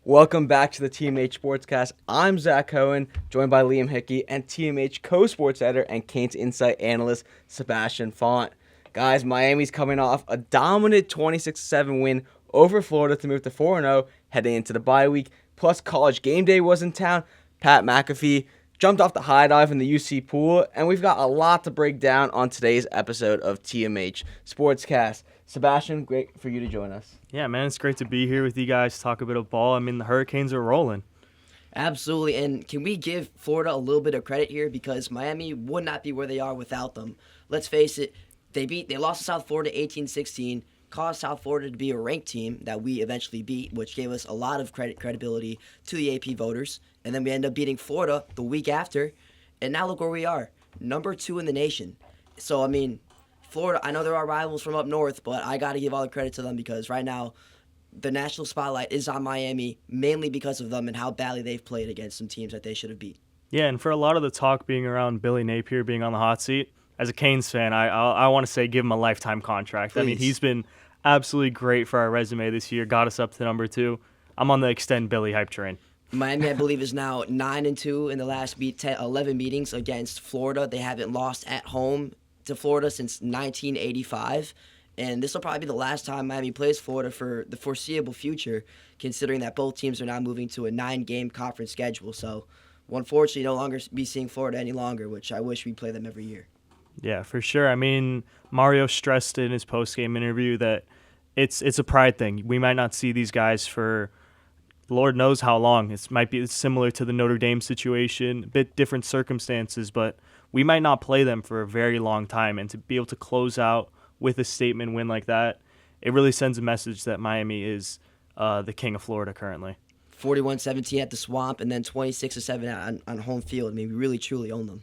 Welcome back to the TMH Sportscast. I'm Zach Cohen, joined by Liam Hickey and TMH co-sports editor and Canes Insight analyst Sebastian Font. Guys, Miami's coming off a dominant 26-7 win over Florida to move to 4-0 heading into the bye week. Plus, College GameDay was in town. Pat McAfee jumped off the high dive in the UC pool, and we've got a lot to break down on today's episode of TMH Sportscast. Sebastian, great for you to join us. Yeah, man, it's great to be here with you guys, talk a bit of ball. I mean, the Hurricanes are rolling. Absolutely, and can we give Florida a little bit of credit here because Miami would not be where they are without them. Let's face it, they lost to South Florida 18-16, caused South Florida to be a ranked team that we eventually beat, which gave us a lot of credibility to the AP voters, and then we end up beating Florida the week after, and now look where we are, number 2 in the nation. So, I mean, Florida, I know they're our rivals from up north, but I got to give all the credit to them because right now the national spotlight is on Miami, mainly because of them and how badly they've played against some teams that they should have beat. Yeah, and for a lot of the talk being around Billy Napier being on the hot seat, as a Canes fan, I want to say give him a lifetime contract. Please. I mean, he's been absolutely great for our resume this year, got us up to number 2. I'm on the extend Billy hype train. Miami, I believe, is now 9-2 in the last 11 meetings against Florida. They haven't lost at home to Florida since 1985, and this will probably be the last time Miami plays Florida for the foreseeable future, considering that both teams are now moving to a 9-game conference schedule. So we'll unfortunately no longer be seeing Florida any longer, which I wish we play them every year. Yeah, for sure. I mean, Mario stressed in his post-game interview that it's a pride thing. We might not see these guys for Lord knows how long. It might be similar to the Notre Dame situation, a bit different circumstances, but we might not play them for a very long time. And to be able to close out with a statement win like that, it really sends a message that Miami is the king of Florida currently. 41-17 at the Swamp, and then 26-7 on home field. I mean, we really, truly own them.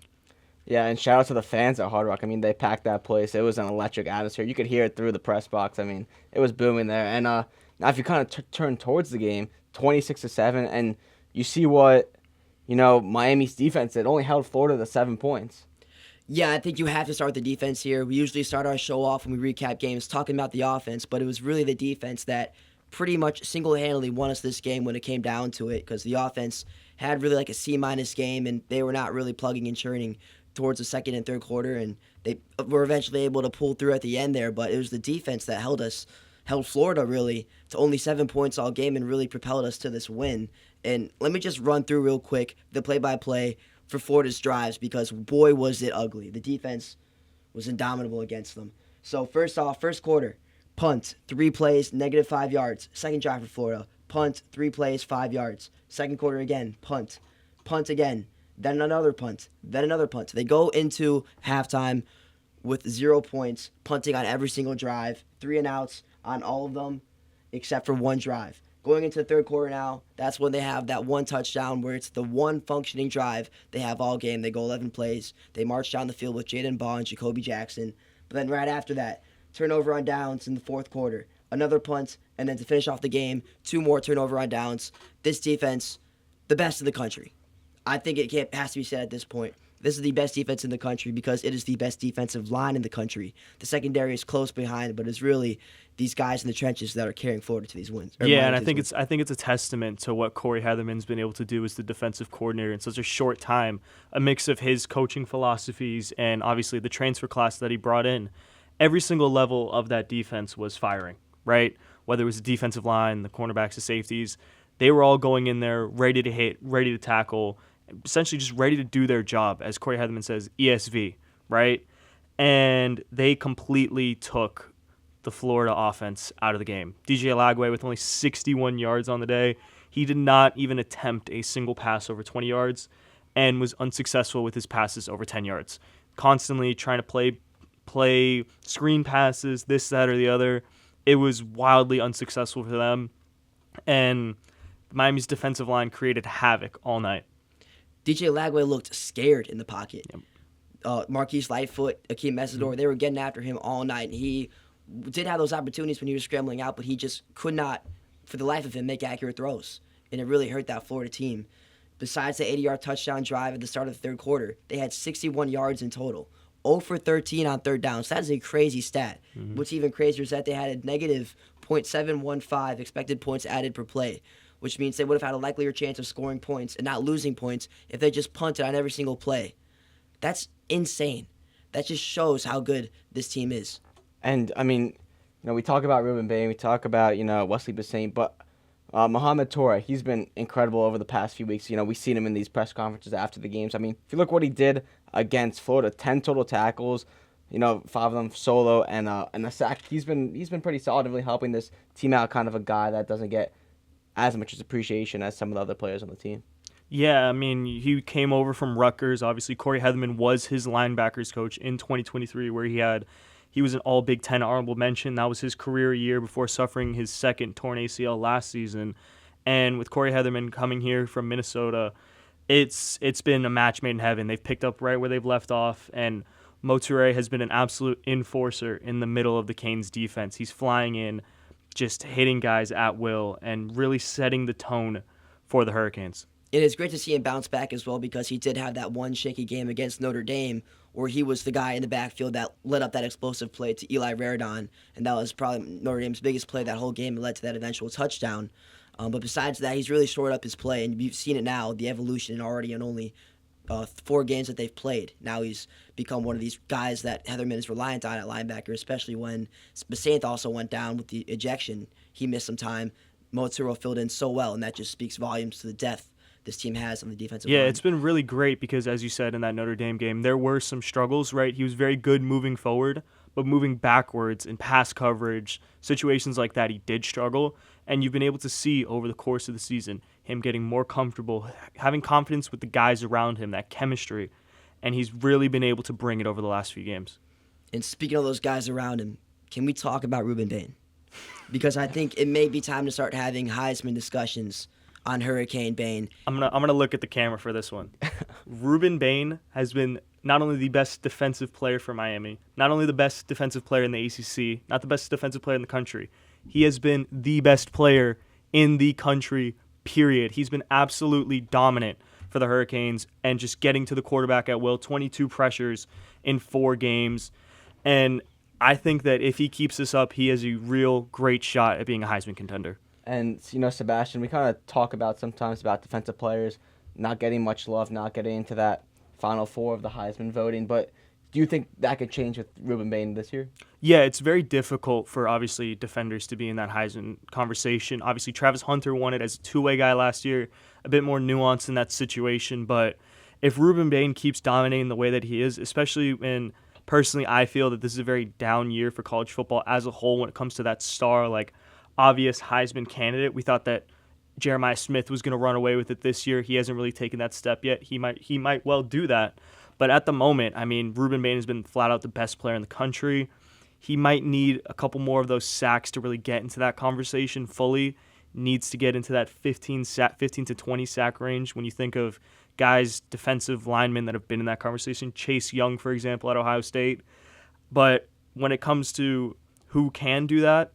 Yeah, and shout out to the fans at Hard Rock. I mean, they packed that place. It was an electric atmosphere. You could hear it through the press box. I mean, it was booming there. And now if you kind of turn towards the game, 26-7, and you see what, Miami's defense did, only held Florida to 7 points. Yeah, I think you have to start the defense here. We usually start our show off when we recap games talking about the offense, but it was really the defense that pretty much single-handedly won us this game when it came down to it because the offense had really like a C-minus game, and they were not really plugging and churning towards the second and third quarter, and they were eventually able to pull through at the end there, but it was the defense that held Florida really to only 7 points all game and really propelled us to this win. And let me just run through real quick the play-by-play for Florida's drives because, boy, was it ugly. The defense was indomitable against them. So first off, first quarter, punt, 3 plays, -5 yards. Second drive for Florida, punt, 3 plays, 5 yards. Second quarter again, punt again, then another punt, then another punt. They go into halftime with 0 points, punting on every single drive, 3 and outs on all of them except for one drive. Going into the third quarter now, that's when they have that one touchdown where it's the one functioning drive they have all game. They go 11 plays. They march down the field with Jaden Baugh and Jacoby Jackson. But then right after that, turnover on downs in the fourth quarter. Another punt, and then to finish off the game, 2 more turnover on downs. This defense, the best in the country. I think it has to be said at this point. This is the best defense in the country because it is the best defensive line in the country. The secondary is close behind, but it's really these guys in the trenches that are carrying Florida to these wins. Yeah, and I think it's a testament to what Corey Heatherman's been able to do as the defensive coordinator in such a short time. A mix of his coaching philosophies and obviously the transfer class that he brought in. Every single level of that defense was firing, right? Whether it was the defensive line, the cornerbacks, the safeties, they were all going in there ready to hit, ready to tackle, essentially just ready to do their job, as Corey Heatherman says, ESV, right? And they completely took the Florida offense out of the game. DJ Lagway with only 61 yards on the day. He did not even attempt a single pass over 20 yards and was unsuccessful with his passes over 10 yards. Constantly trying to play screen passes, this, that, or the other. It was wildly unsuccessful for them. And Miami's defensive line created havoc all night. DJ Lagway looked scared in the pocket. Yep. Marquise Lightfoot, Akeem Mesidor, they were getting after him all night. And he did have those opportunities when he was scrambling out, but he just could not, for the life of him, make accurate throws. And it really hurt that Florida team. Besides the 80-yard touchdown drive at the start of the third quarter, they had 61 yards in total. 0 for 13 on third downs. That is a crazy stat. What's even crazier is that they had a negative .715 expected points added per play, which means they would have had a likelier chance of scoring points and not losing points if they just punted on every single play. That's insane. That just shows how good this team is. And, I mean, we talk about Ruben Bain, we talk about, Wesley Bassane, but Mohamed Torre, he's been incredible over the past few weeks. We've seen him in these press conferences after the games. I mean, if you look what he did against Florida, 10 total tackles, 5 of them solo and a sack. He's been pretty solid, really helping this team out, kind of a guy that doesn't get as much appreciation as some of the other players on the team. Yeah, I mean, he came over from Rutgers. Obviously, Corey Heatherman was his linebackers coach in 2023, where he was an all Big Ten honorable mention. That was his career year before suffering his second torn ACL last season. And with Corey Heatherman coming here from Minnesota, it's been a match made in heaven. They've picked up right where they've left off, and Motoure has been an absolute enforcer in the middle of the Canes defense. He's flying in, just hitting guys at will, and really setting the tone for the Hurricanes. It is great to see him bounce back as well, because he did have that one shaky game against Notre Dame where he was the guy in the backfield that led up that explosive play to Eli Raridon, and that was probably Notre Dame's biggest play that whole game and led to that eventual touchdown. But besides that, he's really shored up his play, and you've seen it now, the evolution already in only 4 games that they've played. Now he's become one of these guys that Heatherman is reliant on at linebacker, especially when Bassane also went down with the ejection. He missed some time. Motoure filled in so well, and that just speaks volumes to the depth this team has on the defensive line. Yeah, it's been really great because, as you said, in that Notre Dame game, there were some struggles, right? He was very good moving forward, but moving backwards in pass coverage, situations like that, he did struggle. And you've been able to see over the course of the season him getting more comfortable, having confidence with the guys around him, that chemistry. And he's really been able to bring it over the last few games. And speaking of those guys around him, can we talk about Ruben Bain? Because I think it may be time to start having Heisman discussions on Hurricane Bain. I'm gonna look at the camera for this one. Ruben Bain has been not only the best defensive player for Miami, not only the best defensive player in the ACC, not the best defensive player in the country. He has been the best player in the country, period. He's been absolutely dominant for the Hurricanes and just getting to the quarterback at will, 22 pressures in 4 games. And I think that if he keeps this up, he has a real great shot at being a Heisman contender. And, Sebastian, we kind of talk about sometimes about defensive players not getting much love, not getting into that Final Four of the Heisman voting. But do you think that could change with Ruben Bain this year? Yeah, it's very difficult for, obviously, defenders to be in that Heisman conversation. Obviously, Travis Hunter won it as a two-way guy last year, a bit more nuance in that situation. But if Ruben Bain keeps dominating the way that he is, especially when personally I feel that this is a very down year for college football as a whole when it comes to that star, like, obvious Heisman candidate. We thought that Jeremiah Smith was going to run away with it this year. He hasn't really taken that step yet. He might well do that. But at the moment, I mean, Ruben Bain has been flat out the best player in the country. He might need a couple more of those sacks to really get into that conversation fully. Needs to get into that 15 to 20 sack range. When you think of guys, defensive linemen that have been in that conversation, Chase Young, for example, at Ohio State. But when it comes to who can do that,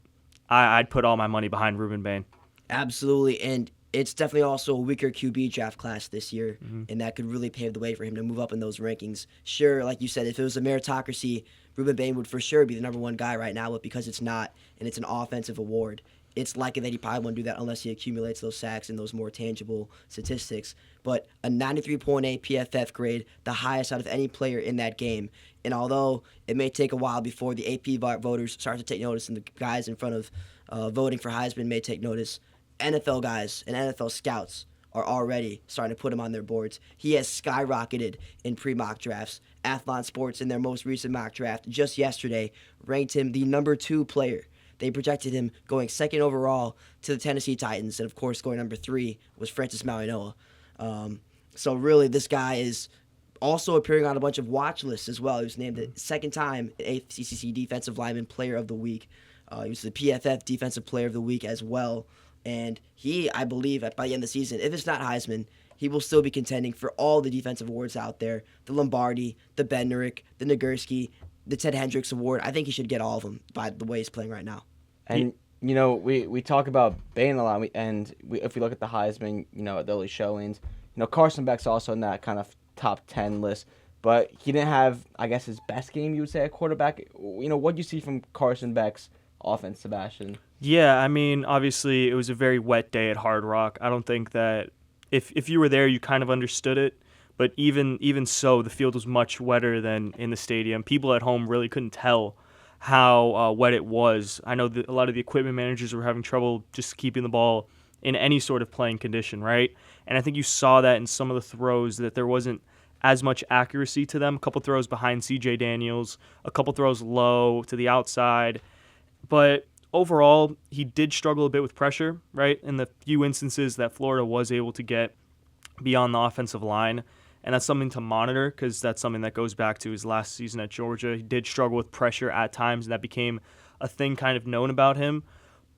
I'd put all my money behind Ruben Bain. Absolutely, and it's definitely also a weaker QB draft class this year, and that could really pave the way for him to move up in those rankings. Sure, like you said, if it was a meritocracy, Ruben Bain would for sure be the number 1 guy right now, but because it's not, and it's an offensive award, it's likely that he probably won't do that unless he accumulates those sacks and those more tangible statistics. But a 93.8 PFF grade, the highest out of any player in that game. And although it may take a while before the AP voters start to take notice and the guys in front of voting for Heisman may take notice, NFL guys and NFL scouts are already starting to put him on their boards. He has skyrocketed in pre-mock drafts. Athlon Sports, in their most recent mock draft just yesterday, ranked him the number 2 player. They projected him going 2nd overall to the Tennessee Titans, and of course going number 3 was Francis Mauigoa. So really, this guy is also appearing on a bunch of watch lists as well. He was named the 2nd time ACC Defensive Lineman Player of the Week. He was the PFF Defensive Player of the Week as well. And he, I believe, by the end of the season, if it's not Heisman, he will still be contending for all the defensive awards out there. The Lombardi, the Bednarik, the Nagurski, the Ted Hendricks Award. I think he should get all of them by the way he's playing right now. And, we talk about Bain a lot, if we look at the Heisman, at the early showings, Carson Beck's also in that kind of top 10 list, but he didn't have, I guess, his best game, you would say, at quarterback. What do you see from Carson Beck's offense, Sebastian? Yeah, I mean, obviously it was a very wet day at Hard Rock. I don't think that if you were there, you kind of understood it. But even so, the field was much wetter than in the stadium. People at home really couldn't tell how wet it was. I know that a lot of the equipment managers were having trouble just keeping the ball in any sort of playing condition, right? And I think you saw that in some of the throws that there wasn't as much accuracy to them. A couple throws behind C.J. Daniels, a couple throws low to the outside. But overall, he did struggle a bit with pressure, right? In the few instances that Florida was able to get beyond the offensive line. And that's something to monitor because that's something that goes back to his last season at Georgia. He did struggle with pressure at times, and that became a thing kind of known about him.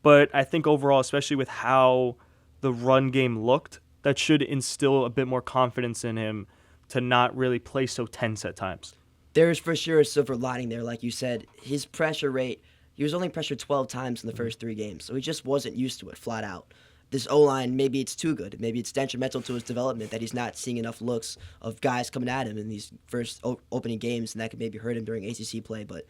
But I think overall, especially with how the run game looked, that should instill a bit more confidence in him to not really play so tense at times. There's for sure a silver lining there, like you said. His pressure rate, he was only pressured 12 times in the first 3 games, so he just wasn't used to it, flat out. This O-line, maybe it's too good. Maybe it's detrimental to his development that he's not seeing enough looks of guys coming at him in these first opening games, and that could maybe hurt him during ACC play, but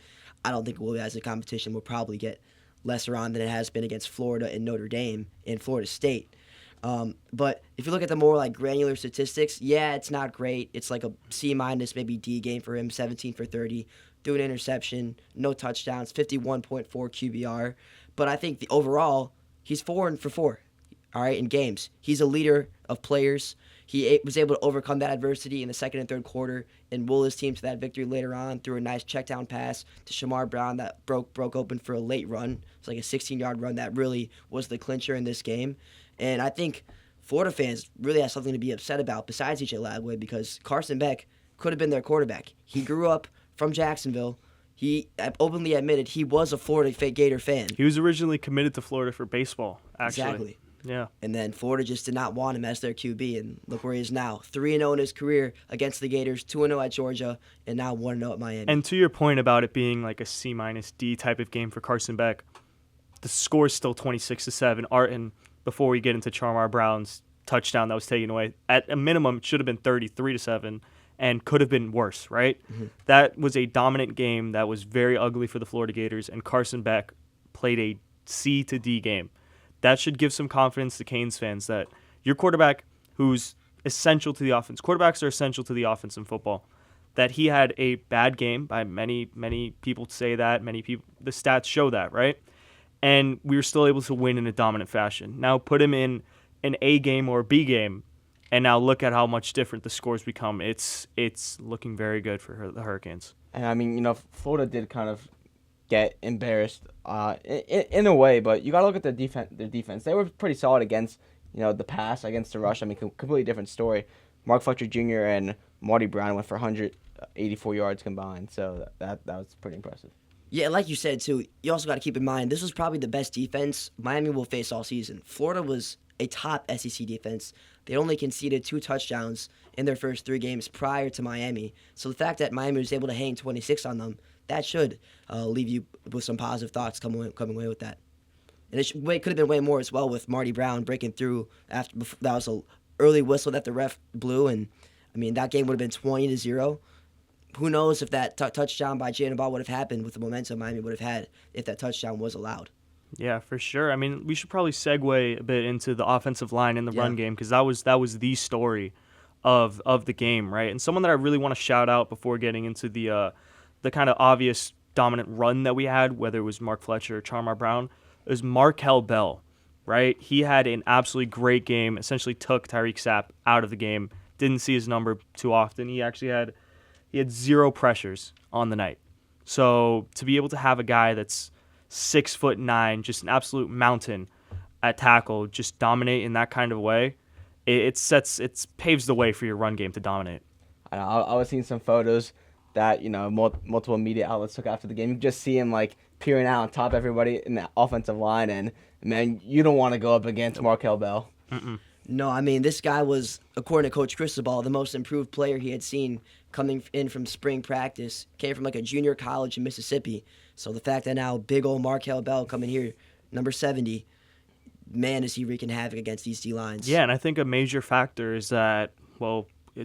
I don't think we'll, as a competition, will probably get lesser on than it has been against Florida and Notre Dame and Florida State. But if you look at the more like granular statistics, yeah, it's not great. It's like a C minus, maybe D game for him, 17 for 30, threw an interception, no touchdowns, 51.4 QBR. But I think the overall, he's 4 for 4. All right, in games. He's a leader of players. He was able to overcome that adversity in the second and third quarter and will his team to that victory later on through a nice check down pass to Shamar Brown that broke open for a late run. It's like a 16-yard run that really was the clincher in this game. And I think Florida fans really have something to be upset about besides E.J. Lagway because Carson Beck could have been their quarterback. He grew up from Jacksonville. He openly admitted he was a Florida Gator fan. He was originally committed to Florida for baseball, actually. Exactly. Yeah. And then Florida just did not want him as their QB, and look where he is now. 3-0 in his career against the Gators, 2-0 at Georgia, and now 1-0 at Miami. And to your point about it being like a C-D type of game for Carson Beck, the score is still 26-7. Arton, before we get into Shamar Brown's touchdown that was taken away, at a minimum it should have been 33-7 and could have been worse, right? Mm-hmm. That was a dominant game that was very ugly for the Florida Gators, and Carson Beck played a C to D game. That should give some confidence to Canes fans that your quarterback, who's essential to the offense, quarterbacks are essential to the offense in football, that he had a bad game by many people say that, many people, the stats show that, right? And we were still able to win in a dominant fashion. Now put him in an A game or a B game, and now look at how much different the scores become. It's looking very good for the Hurricanes. And I mean, Florida did kind of get embarrassed in a way, but you got to look at their defense. They were pretty solid against, the pass, against the rush. I mean, completely different story. Mark Fletcher Jr. and Marty Brown went for 184 yards combined, so that was pretty impressive. Yeah, like you said, too, you also got to keep in mind, this was probably the best defense Miami will face all season. Florida was a top SEC defense. They only conceded 2 touchdowns in their first 3 games prior to Miami. So the fact that Miami was able to hang 26 on them, that should leave you with some positive thoughts coming away with that. And it could have been way more as well with Marty Brown breaking through after that was an early whistle that the ref blew, and I mean that game would have been 20-0. Who knows if that touchdown by Jalen Ball would have happened with the momentum Miami would have had if that touchdown was allowed. Yeah, for sure. I mean, we should probably segue a bit into the offensive line in the run game because that was the story of the game, right? And someone that I really want to shout out before getting into the kind of obvious dominant run that we had, whether it was Mark Fletcher or Shamar Brown, is Markel Bell, right? He had an absolutely great game, essentially took Tyreek Sapp out of the game, didn't see his number too often. He actually had 0 pressures on the night. So to be able to have a guy that's 6'9", just an absolute mountain at tackle, just dominate in that kind of way, it paves the way for your run game to dominate. I was seeing some photos that multiple media outlets took after the game. You just see him like peering out on top of everybody in the offensive line, and man, you don't want to go up against Markel Bell. Mm-mm. No, I mean this guy was, according to Coach Cristobal, the most improved player he had seen coming in from spring practice. Came from like a junior college in Mississippi. So the fact that now big old Markel Bell coming here, number 70, man, is he wreaking havoc against these D-lines. Yeah, and I think a major factor is that,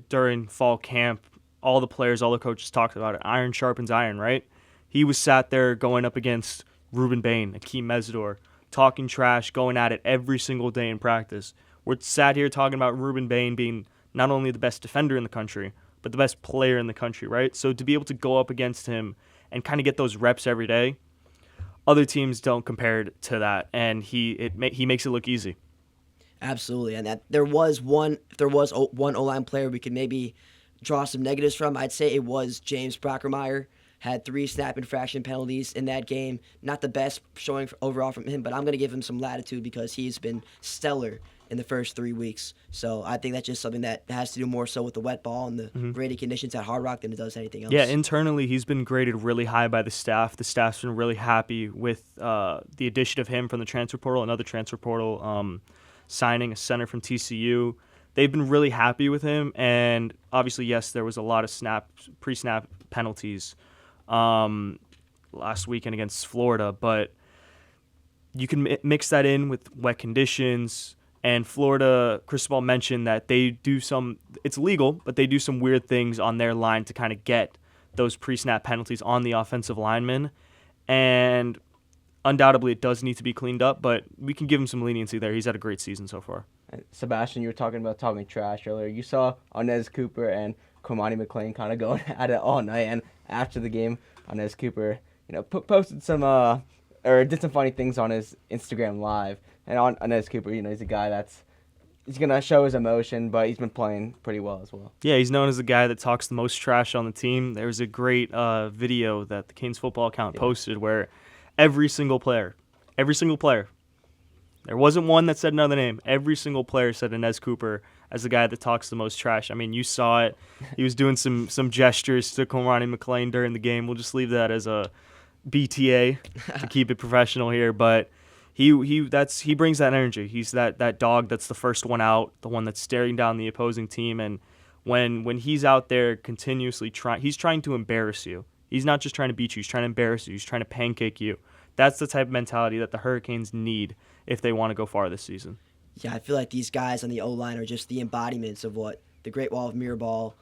during fall camp, all the players, all the coaches talked about it. Iron sharpens iron, right? He was sat there going up against Ruben Bain, Akeem Mesidor, talking trash, going at it every single day in practice. We're sat here talking about Ruben Bain being not only the best defender in the country, but the best player in the country, right? So to be able to go up against him and kind of get those reps every day, other teams don't compare to that, and he makes it look easy. Absolutely, and that there was one O-line player we could maybe draw some negatives from. I'd say it was James Brockermeyer. Had 3 snap infraction penalties in that game. Not the best showing overall from him, but I'm going to give him some latitude because he's been stellar in the first 3 weeks. So I think that's just something that has to do more so with the wet ball and the graded conditions at Hard Rock than it does anything else. Yeah, internally he's been graded really high by the staff. The staff's been really happy with the addition of him from the transfer portal, another transfer portal signing, a center from TCU. They've been really happy with him, and obviously, yes, there was a lot of pre-snap penalties last weekend against Florida, but you can mix that in with wet conditions. And Florida, Cristobal mentioned that they do it's legal, but they do some weird things on their line to kind of get those pre-snap penalties on the offensive linemen. And undoubtedly it does need to be cleaned up, but we can give him some leniency there. He's had a great season so far. Sebastian, you were talking about talking trash earlier. You saw Inez Cooper and Kwamani McLean kind of going at it all night, and after the game, Inez Cooper, posted some or did some funny things on his Instagram Live. And on Inez Cooper, he's a guy he's gonna show his emotion, but he's been playing pretty well as well. Yeah, he's known as the guy that talks the most trash on the team. There was a great video that the Canes football account posted where every single player, there wasn't one that said another name. Every single player said Inez Cooper as the guy that talks the most trash. I mean, you saw it. He was doing some gestures to Kwamani McLean during the game. We'll just leave that as a BTA to keep it professional here, but he brings that energy. He's that dog that's the first one out, the one that's staring down the opposing team, and when he's out there continuously he's trying to embarrass you. He's not just trying to beat you, he's trying to embarrass you, he's trying to pancake you. That's the type of mentality that the Hurricanes need if they want to go far this season. Yeah, I feel like these guys on the O-line are just the embodiments of what the Great Wall of Mirrorball,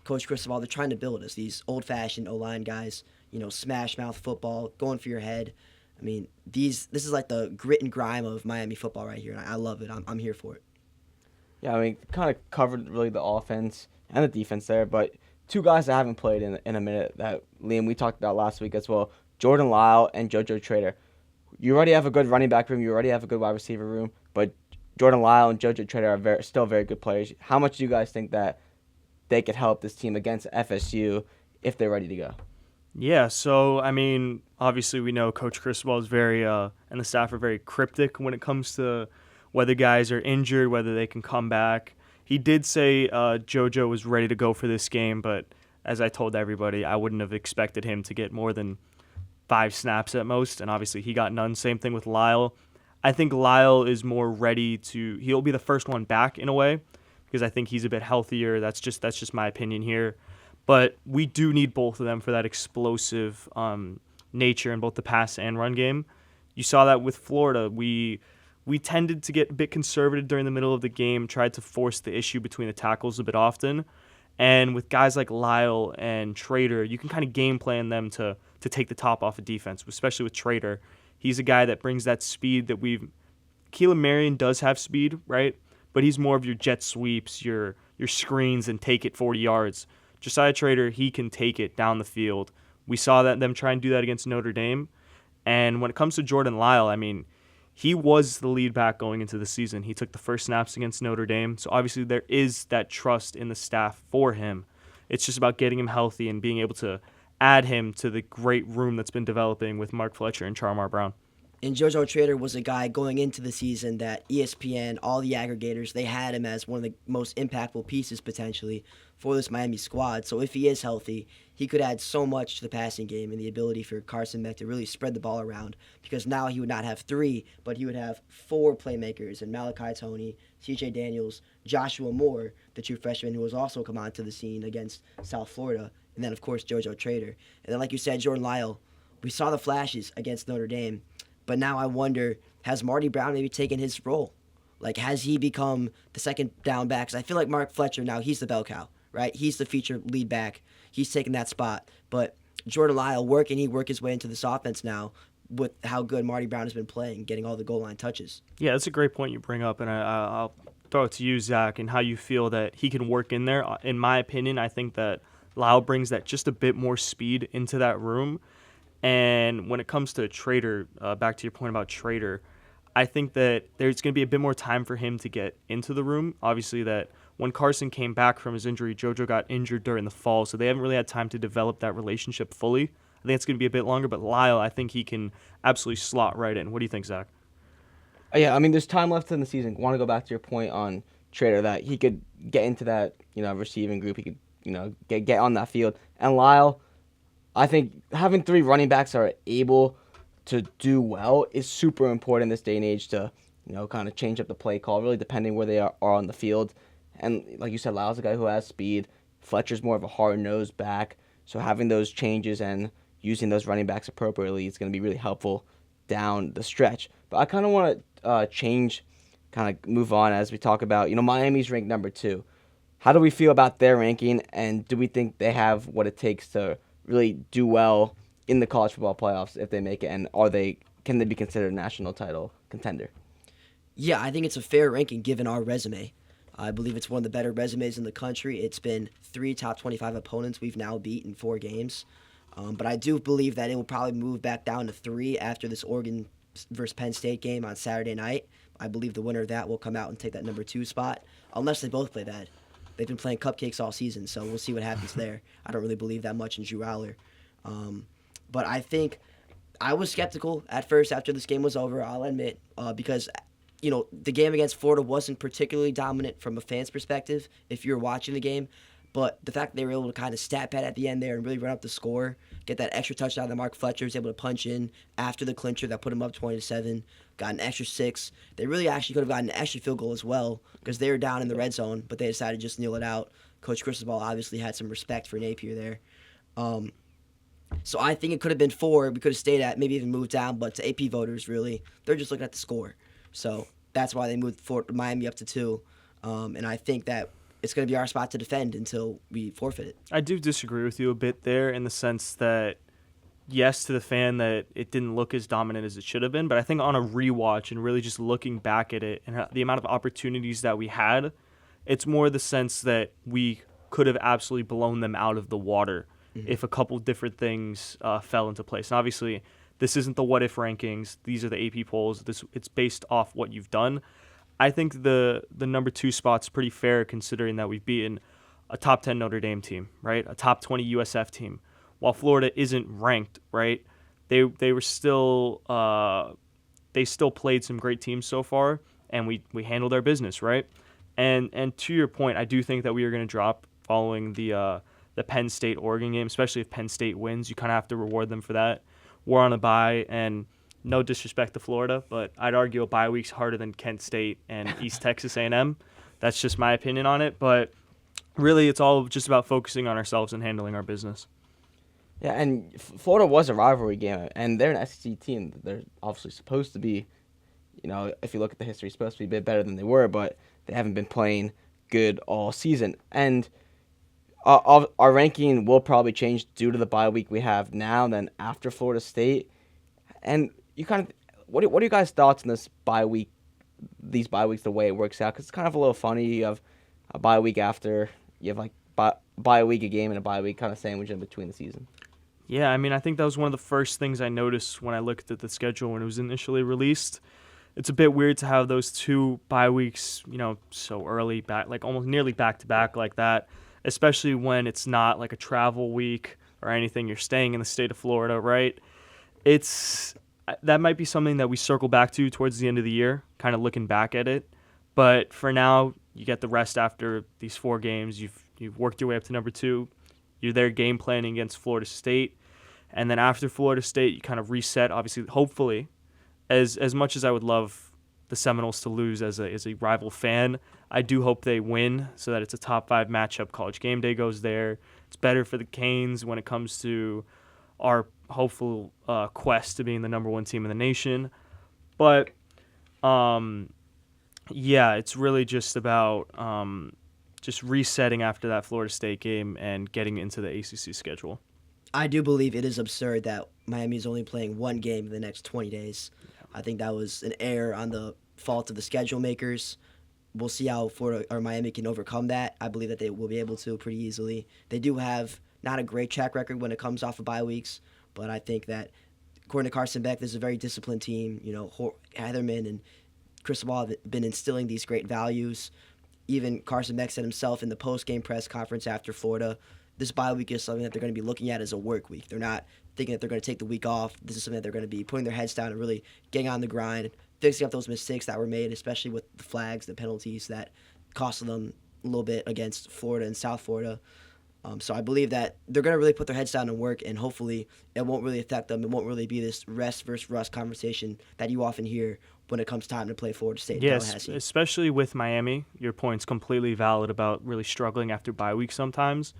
Coach Cristobal, they're trying to build us. These old-fashioned O-line guys, smash mouth football, going for your head. I mean, this is like the grit and grime of Miami football right here, and I love it. I'm here for it. Yeah, I mean, kind of covered really the offense and the defense there, but two guys that haven't played in a minute that, Liam, we talked about last week as well, Jordan Lyle and JoJo Trader. You already have a good running back room, you already have a good wide receiver room, but Jordan Lyle and JoJo Trader are still very good players. How much do you guys think that they could help this team against FSU if they're ready to go? Yeah, so, I mean, obviously we know Coach Cristobal is very, and the staff are very cryptic when it comes to whether guys are injured, whether they can come back. He did say JoJo was ready to go for this game, but as I told everybody, I wouldn't have expected him to get more than 5 snaps at most, and obviously he got none. Same thing with Lyle. I think Lyle is more ready he'll be the first one back in a way, because I think he's a bit healthier. That's just my opinion here. But we do need both of them for that explosive nature in both the pass and run game. You saw that with Florida. We tended to get a bit conservative during the middle of the game, tried to force the issue between the tackles a bit often. And with guys like Lyle and Trader, you can kind of game plan them to take the top off of defense, especially with Trader. He's a guy that brings that speed that Keelan Marion does have speed, right? But he's more of your jet sweeps, your screens, and take it 40 yards. Josiah Trader, he can take it down the field. We saw them try and do that against Notre Dame. And when it comes to Jordan Lyle, I mean, he was the lead back going into the season. He took the first snaps against Notre Dame. So obviously there is that trust in the staff for him. It's just about getting him healthy and being able to add him to the great room that's been developing with Mark Fletcher and Charmar Brown. And JoJo Trader was a guy going into the season that ESPN, all the aggregators, they had him as one of the most impactful pieces potentially for this Miami squad. So if he is healthy, he could add so much to the passing game and the ability for Carson Beck to really spread the ball around, because now he would not have 3, but he would have 4 playmakers in Malachi Toney, CJ Daniels, Joshua Moore, the true freshman who has also come onto the scene against South Florida, and then, of course, JoJo Trader. And then, like you said, Jordan Lyle, we saw the flashes against Notre Dame. But now I wonder, has Marty Brown maybe taken his role? Like, has he become the second down back? Because I feel like Mark Fletcher now, he's the bell cow, right? He's the feature lead back. He's taking that spot. But Jordan Lyle, can he work his way into this offense now? with how good Marty Brown has been playing, getting all the goal line touches. Yeah, that's a great point you bring up, and I'll throw it to you, Zach, and how you feel that he can work in there. In my opinion, I think that Lau brings that just a bit more speed into that room. And when it comes to Trader, back to your point about Trader, I think that there's going to be a bit more time for him to get into the room. Obviously, that when Carson came back from his injury, JoJo got injured during the fall, so they haven't really had time to develop that relationship fully. I think it's going to be a bit longer, but Lyle, I think he can absolutely slot right in. What do you think, Zach? Yeah, I mean, there's time left in the season. Want to go back to your point on Trader that he could get into that, receiving group. He could, get on that field. And Lyle, I think having 3 running backs that are able to do well is super important in this day and age to, kind of change up the play call, really depending where they are on the field. And like you said, Lyle's a guy who has speed. Fletcher's more of a hard-nosed back. So having those changes and using those running backs appropriately is going to be really helpful down the stretch. But I kind of want to move on as we talk about, Miami's ranked number 2. How do we feel about their ranking, and do we think they have what it takes to really do well in the college football playoffs if they make it, and can they be considered a national title contender? Yeah, I think it's a fair ranking given our resume. I believe it's one of the better resumes in the country. It's been 3 top 25 opponents we've now beat in 4 games. But I do believe that it will probably move back down to 3 after this Oregon versus Penn State game on Saturday night. I believe the winner of that will come out and take that number 2 spot, unless they both play bad. They've been playing cupcakes all season, so we'll see what happens there. I don't really believe that much in Drew Aller. But I think I was skeptical at first after this game was over, I'll admit, because the game against Florida wasn't particularly dominant from a fan's perspective if you're watching the game. But the fact that they were able to kind of stat pad at the end there and really run up the score, get that extra touchdown that Mark Fletcher was able to punch in after the clincher that put him up 20-7, got an extra 6. They really actually could have gotten an extra field goal as well because they were down in the red zone, but they decided to just kneel it out. Coach Cristobal obviously had some respect for Napier there. So I think it could have been 4. We could have stayed at, maybe even moved down, but to AP voters, really, they're just looking at the score. So that's why they moved Miami up to 2. And I think that it's going to be our spot to defend until we forfeit it. I do disagree with you a bit there in the sense that, yes, to the fan that it didn't look as dominant as it should have been, but I think on a rewatch and really just looking back at it and the amount of opportunities that we had, it's more the sense that we could have absolutely blown them out of the water if a couple different things fell into place. And obviously, this isn't the what-if rankings. These are the AP polls. It's based off what you've done. I think the number 2 spot's pretty fair considering that we've beaten a top 10 Notre Dame team, right? A top 20 USF team. While Florida isn't ranked, right? They were still they still played some great teams so far, and we handled our business, right? And to your point, I do think that we are going to drop following the Penn State Oregon game, especially if Penn State wins. You kind of have to reward them for that. We're on a bye, and no disrespect to Florida, but I'd argue a bye week's harder than Kent State and East Texas A&M. That's just my opinion on it, but really it's all just about focusing on ourselves and handling our business. Yeah, and Florida was a rivalry game, and they're an SEC team. They're obviously supposed to be, if you look at the history, supposed to be a bit better than they were, but they haven't been playing good all season. And our ranking will probably change due to the bye week we have now and then after Florida State. And you what are you guys' thoughts on these bye weeks, the way it works out? Because it's kind of a little funny. You have a bye week after, you have bye week a game and a bye week kind of sandwich in between the season. Yeah, I mean, I think that was one of the first things I noticed when I looked at the schedule when it was initially released. It's a bit weird to have those 2 bye weeks, so early, like almost nearly back-to-back like that, especially when it's not like a travel week or anything. You're staying in the state of Florida, right? That might be something that we circle back to towards the end of the year, kind of looking back at it. But for now, you get the rest after these 4 games. You've worked your way up to number 2. You're there game planning against Florida State. And then after Florida State, you kind of reset, obviously, hopefully. As much as I would love the Seminoles to lose as a rival fan, I do hope they win so that it's a top 5 matchup. College GameDay goes there. It's better for the Canes when it comes to our hopeful quest to being the number 1 team in the nation. But, yeah, it's really just about just resetting after that Florida State game and getting into the ACC schedule. I do believe it is absurd that Miami is only playing one game in the next 20 days. I think that was an error on the fault of the schedule makers. We'll see how Florida or Miami can overcome that. I believe that they will be able to pretty easily. They do have not a great track record when it comes off of bye weeks, but I think that according to Carson Beck, this is a very disciplined team. Heatherman and Cristobal have been instilling these great values. Even Carson Beck said himself in the post-game press conference after Florida, this bye week is something that they're going to be looking at as a work week. They're not thinking that they're going to take the week off. This is something that they're going to be putting their heads down and really getting on the grind, fixing up those mistakes that were made, especially with the flags, the penalties that costed them a little bit against Florida and South Florida. So I believe that they're going to really put their heads down and work, and hopefully it won't really affect them. It won't really be this rest versus rust conversation that you often hear when it comes time to play Florida State. Yes, especially with Miami. Your point's completely valid about really struggling after bye week sometimes.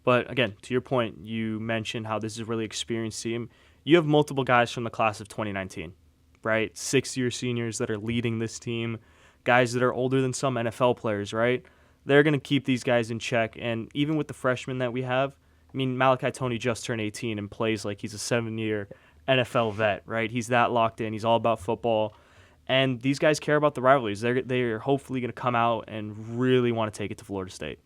But again, to your point, you mentioned how this is a really experienced team. You have multiple guys from the class of 2019, right? 6-year seniors that are leading this team, guys that are older than some NFL players, right? They're going to keep these guys in check. And even with the freshmen that we have, I mean, Malachi Toney just turned 18 and plays like he's a 7-year NFL vet, right? He's that locked in. He's all about football. And these guys care about the rivalries. They're hopefully going to come out and really want to take it to Florida State.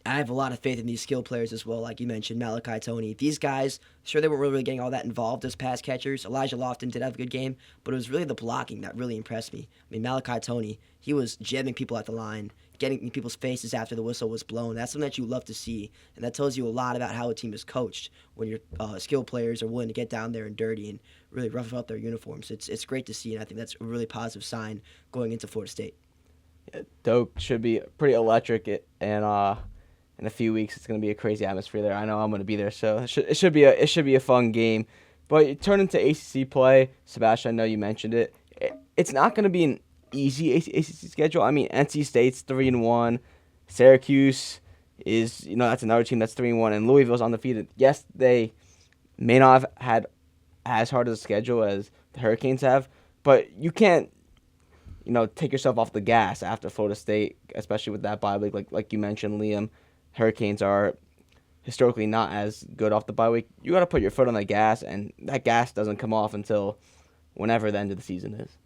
I have a lot of faith in these skill players as well, like you mentioned, Malachi Toney. These guys, sure, they weren't really getting all that involved as pass catchers. Elijah Lofton did have a good game, but it was really the blocking that really impressed me. I mean, Malachi Toney, he was jamming people at the line, getting in people's faces after the whistle was blown. That's something that you love to see, and that tells you a lot about how a team is coached when your skill players are willing to get down there and dirty and really rough up their uniforms. It's great to see, and I think that's a really positive sign going into Florida State. Yeah, Doak should be pretty electric, and in a few weeks, it's going to be a crazy atmosphere there. I know I'm going to be there, so it should be a fun game. But you turn into ACC play, Sebastian. I know you mentioned it. It's not going to be an easy ACC schedule. I mean, NC State's 3-1, Syracuse is that's another team that's 3-1, and Louisville's undefeated. Yes, they may not have had as hard of a schedule as the Hurricanes have, but you can't take yourself off the gas after Florida State, especially with that bye week, like you mentioned, Liam. Hurricanes are historically not as good off the bye week. You got to put your foot on the gas, and that gas doesn't come off until whenever the end of the season is.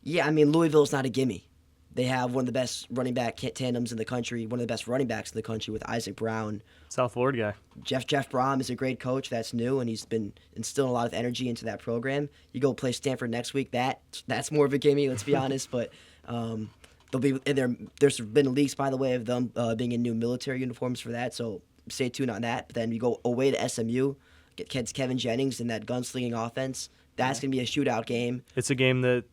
Yeah, I mean, Louisville's not a gimme. They have one of the best running back tandems in the country, one of the best running backs in the country with Isaac Brown. South Florida guy. Jeff Brom is a great coach that's new, and he's been instilling a lot of energy into that program. You go play Stanford next week, that's more of a gimme, let's be honest, but they'll be in there. There's been leaks, by the way, of them being in new military uniforms for that, so stay tuned on that. But then you go away to SMU, get Kevin Jennings in that gunslinging offense. That's going to be a shootout game. It's a game that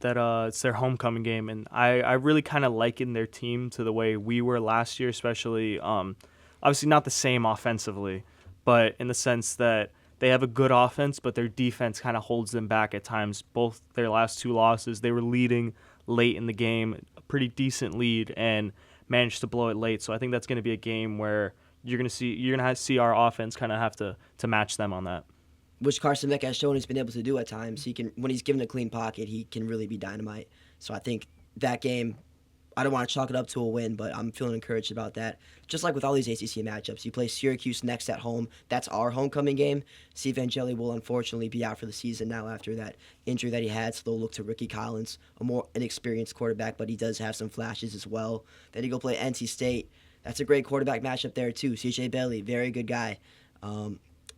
it's their homecoming game, and I really kind of liken their team to the way we were last year, especially obviously not the same offensively, but in the sense that they have a good offense, but their defense kind of holds them back at times. Both their last 2 losses, they were leading late in the game, a pretty decent lead, and managed to blow it late. So I think that's going to be a game where you're going to see our offense kind of have to match them on that. Which Carson Beck has shown he's been able to do at times. He can, when he's given a clean pocket, he can really be dynamite. So I think that game, I don't want to chalk it up to a win, but I'm feeling encouraged about that. Just like with all these ACC matchups, you play Syracuse next at home. That's our homecoming game. Steve Angeli will unfortunately be out for the season now after that injury that he had, so they'll look to Ricky Collins, a more inexperienced quarterback, but he does have some flashes as well. Then you go play NC State. That's a great quarterback matchup there too. CJ Bailey, very good guy.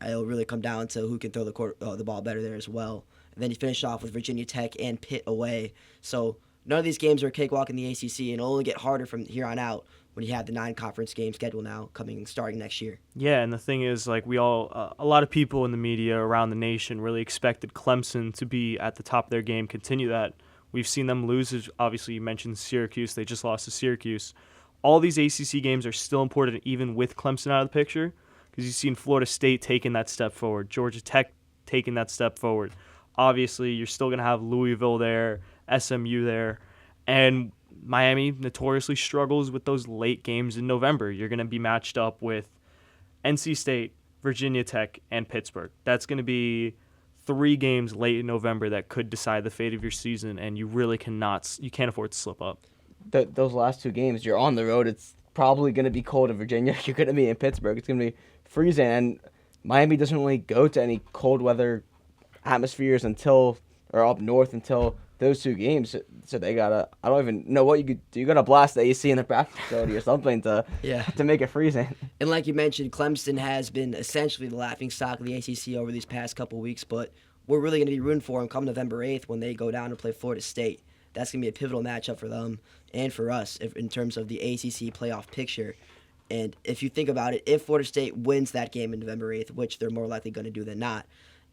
It'll really come down to who can throw the ball better there as well. And then you finish off with Virginia Tech and Pitt away. So none of these games are a cakewalk in the ACC, and it'll only get harder from here on out when you have the 9-conference game schedule now starting next year. Yeah, and the thing is, like a lot of people in the media around the nation really expected Clemson to be at the top of their game, continue that. We've seen them lose. Obviously, you mentioned Syracuse. They just lost to Syracuse. All these ACC games are still important, even with Clemson out of the picture, because you've seen Florida State taking that step forward, Georgia Tech taking that step forward. Obviously, you're still going to have Louisville there, SMU there, and Miami notoriously struggles with those late games in November. You're going to be matched up with NC State, Virginia Tech, and Pittsburgh. That's going to be 3 games late in November that could decide the fate of your season, and you really can't afford to slip up. Those last 2 games, you're on the road. It's probably going to be cold in Virginia. You're going to be in Pittsburgh. It's going to be freezing. And Miami doesn't really go to any cold weather atmospheres or up north until those 2 games. So they gotta, I don't even know what you could do. You gotta blast the AC in the practice facility or something to make it freezing. And like you mentioned, Clemson has been essentially the laughingstock of the ACC over these past couple weeks, but we're really going to be rooting for them come November 8th when they go down to play Florida State. That's going to be a pivotal matchup for them and for us in terms of the ACC playoff picture. And if you think about it, if Florida State wins that game in November 8th, which they're more likely going to do than not,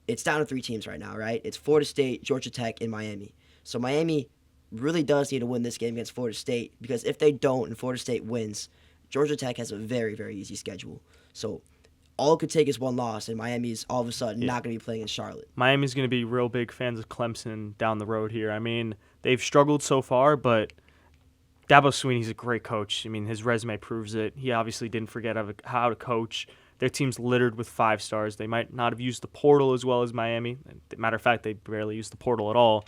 it's down to 3 teams right now, right? It's Florida State, Georgia Tech, and Miami. So Miami really does need to win this game against Florida State, because if they don't and Florida State wins, Georgia Tech has a very, very easy schedule. So all it could take is one loss, and Miami's all of a sudden not going to be playing in Charlotte. Miami's going to be real big fans of Clemson down the road here. I mean, they've struggled so far, but Dabo Swinney's a great coach. I mean, his resume proves it. He obviously didn't forget how to coach. Their team's littered with 5 stars. They might not have used the portal as well as Miami. Matter of fact, they barely used the portal at all.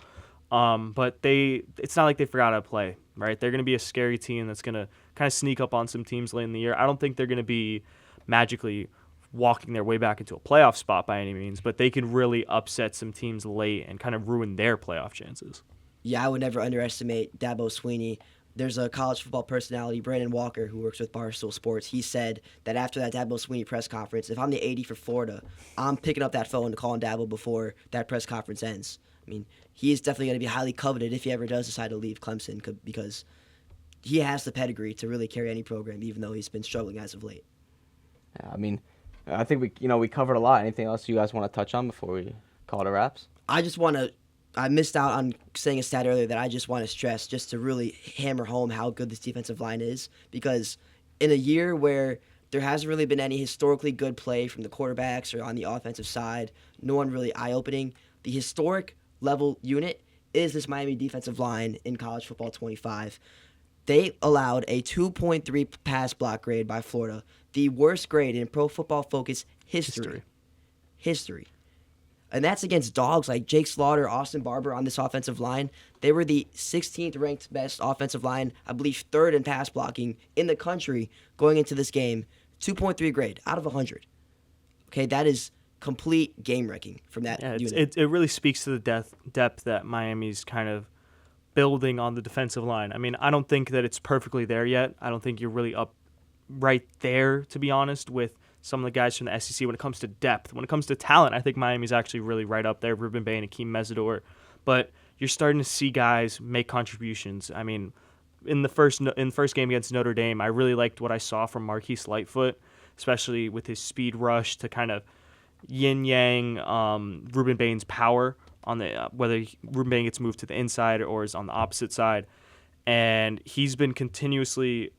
But it's not like they forgot how to play, right? They're going to be a scary team that's going to kind of sneak up on some teams late in the year. I don't think they're going to be magically walking their way back into a playoff spot by any means, but they could really upset some teams late and kind of ruin their playoff chances. Yeah, I would never underestimate Dabo Swinney. There's a college football personality, Brandon Walker, who works with Barstool Sports. He said that after that Dabo Swinney press conference, if I'm the AD for Florida, I'm picking up that phone and calling Dabo before that press conference ends. I mean, he is definitely going to be highly coveted if he ever does decide to leave Clemson, because he has the pedigree to really carry any program, even though he's been struggling as of late. Yeah, I mean, I think we covered a lot. Anything else you guys want to touch on before we call it a wraps? I missed out on saying a stat earlier that I just want to stress, just to really hammer home how good this defensive line is, because in a year where there hasn't really been any historically good play from the quarterbacks or on the offensive side, no one really eye-opening, the historic level unit is this Miami defensive line in college football 25. They allowed a 2.3 pass block grade by Florida, the worst grade in Pro Football Focus history. And that's against dogs like Jake Slaughter, Austin Barber on this offensive line. They were the 16th ranked best offensive line, I believe 3rd in pass blocking in the country going into this game. 2.3 grade out of 100. Okay, that is complete game wrecking from that unit. It really speaks to the depth that Miami's kind of building on the defensive line. I mean, I don't think that it's perfectly there yet. I don't think you're really up right there, to be honest, with some of the guys from the SEC when it comes to depth. When it comes to talent, I think Miami's actually really right up there, Ruben Bay and Akeem Mesidor. But you're starting to see guys make contributions. I mean, in the first game against Notre Dame, I really liked what I saw from Marquise Lightfoot, especially with his speed rush to kind of yin-yang Ruben Bain's power on the whether Ruben Bain gets moved to the inside or is on the opposite side. And he's been continuously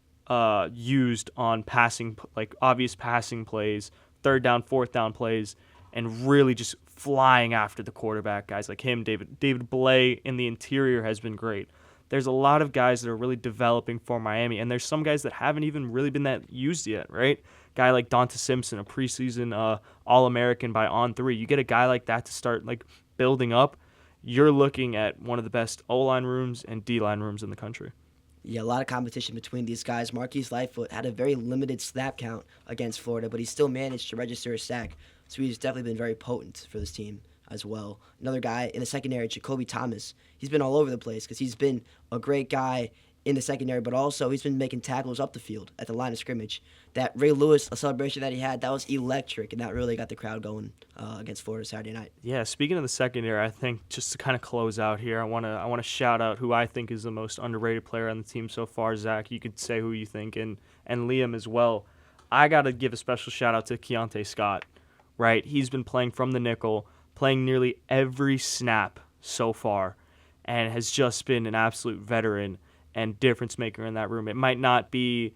used on passing, like obvious passing plays, 3rd down, 4th down plays, and really just flying after the quarterback. Guys like him, David Blay in the interior has been great. There's a lot of guys that are really developing for Miami, and there's some guys that haven't even really been that used yet, right? Guy like Donta Simpson, a preseason All-American by On3. You get a guy like that to start like building up, you're looking at one of the best O-line rooms and D-line rooms in the country. Yeah, a lot of competition between these guys. Marquise Lightfoot had a very limited snap count against Florida, but he still managed to register a sack, so he's definitely been very potent for this team as well. Another guy in the secondary, Jacoby Thomas. He's been all over the place because he's been a great guy in the secondary, but also he's been making tackles up the field at the line of scrimmage. That Ray Lewis celebration that he had, that was electric, and that really got the crowd going against Florida Saturday night. Yeah, speaking of the secondary, I think just to kind of close out here, I want to shout out who I think is the most underrated player on the team so far. Zach, you could say who you think, and Liam as well. I got to give a special shout out to Keontae Scott, right? He's been playing from the nickel, playing nearly every snap so far, and has just been an absolute veteran and difference maker in that room. It might not be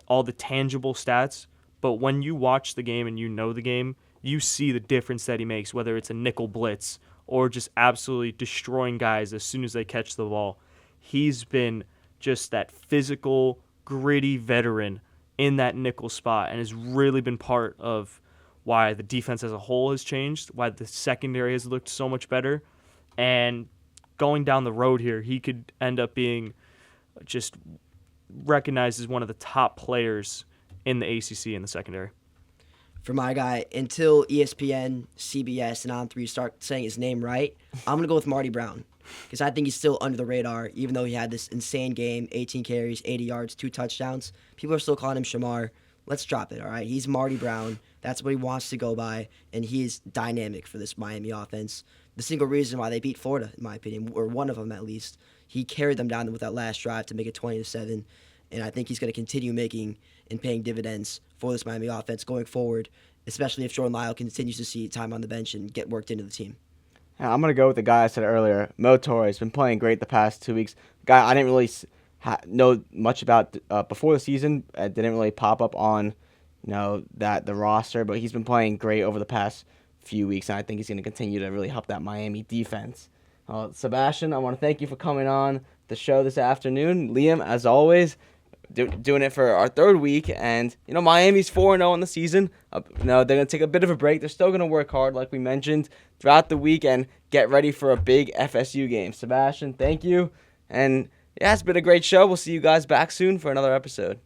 all the tangible stats, but when you watch the game and you know the game, you see the difference that he makes, whether it's a nickel blitz or just absolutely destroying guys as soon as they catch the ball. He's been just that physical, gritty veteran in that nickel spot and has really been part of why the defense as a whole has changed, why the secondary has looked so much better. And going down the road here, he could end up being just recognized as one of the top players in the ACC in the secondary. for my guy, until ESPN, CBS, and On3 start saying his name right, I'm going to go with Marty Brown. Because I think he's still under the radar, even though he had this insane game, 18 carries, 80 yards, 2 touchdowns. People are still calling him Shamar. Let's drop it, all right? He's Marty Brown. That's what he wants to go by, and he is dynamic for this Miami offense. The single reason why they beat Florida, in my opinion, or one of them at least, he carried them down with that last drive to make it 20-7, and I think he's going to continue making and paying dividends for this Miami offense going forward, especially if Jordan Lyle continues to see time on the bench and get worked into the team. I'm going to go with the guy I said earlier. Mo Torre has been playing great the past 2 weeks. Guy I didn't really know much about before the season. It didn't really pop up on the roster, but he's been playing great over the past few weeks, and I think he's going to continue to really help that Miami defense. Sebastian, I want to thank you for coming on the show this afternoon. Liam, as always, doing it for our 3rd week, and Miami's 4-0 in the season. They're going to take a bit of a break. They're still going to work hard, like we mentioned, throughout the week and get ready for a big FSU game. Sebastian, thank you, and yeah, it's been a great show. We'll see you guys back soon for another episode.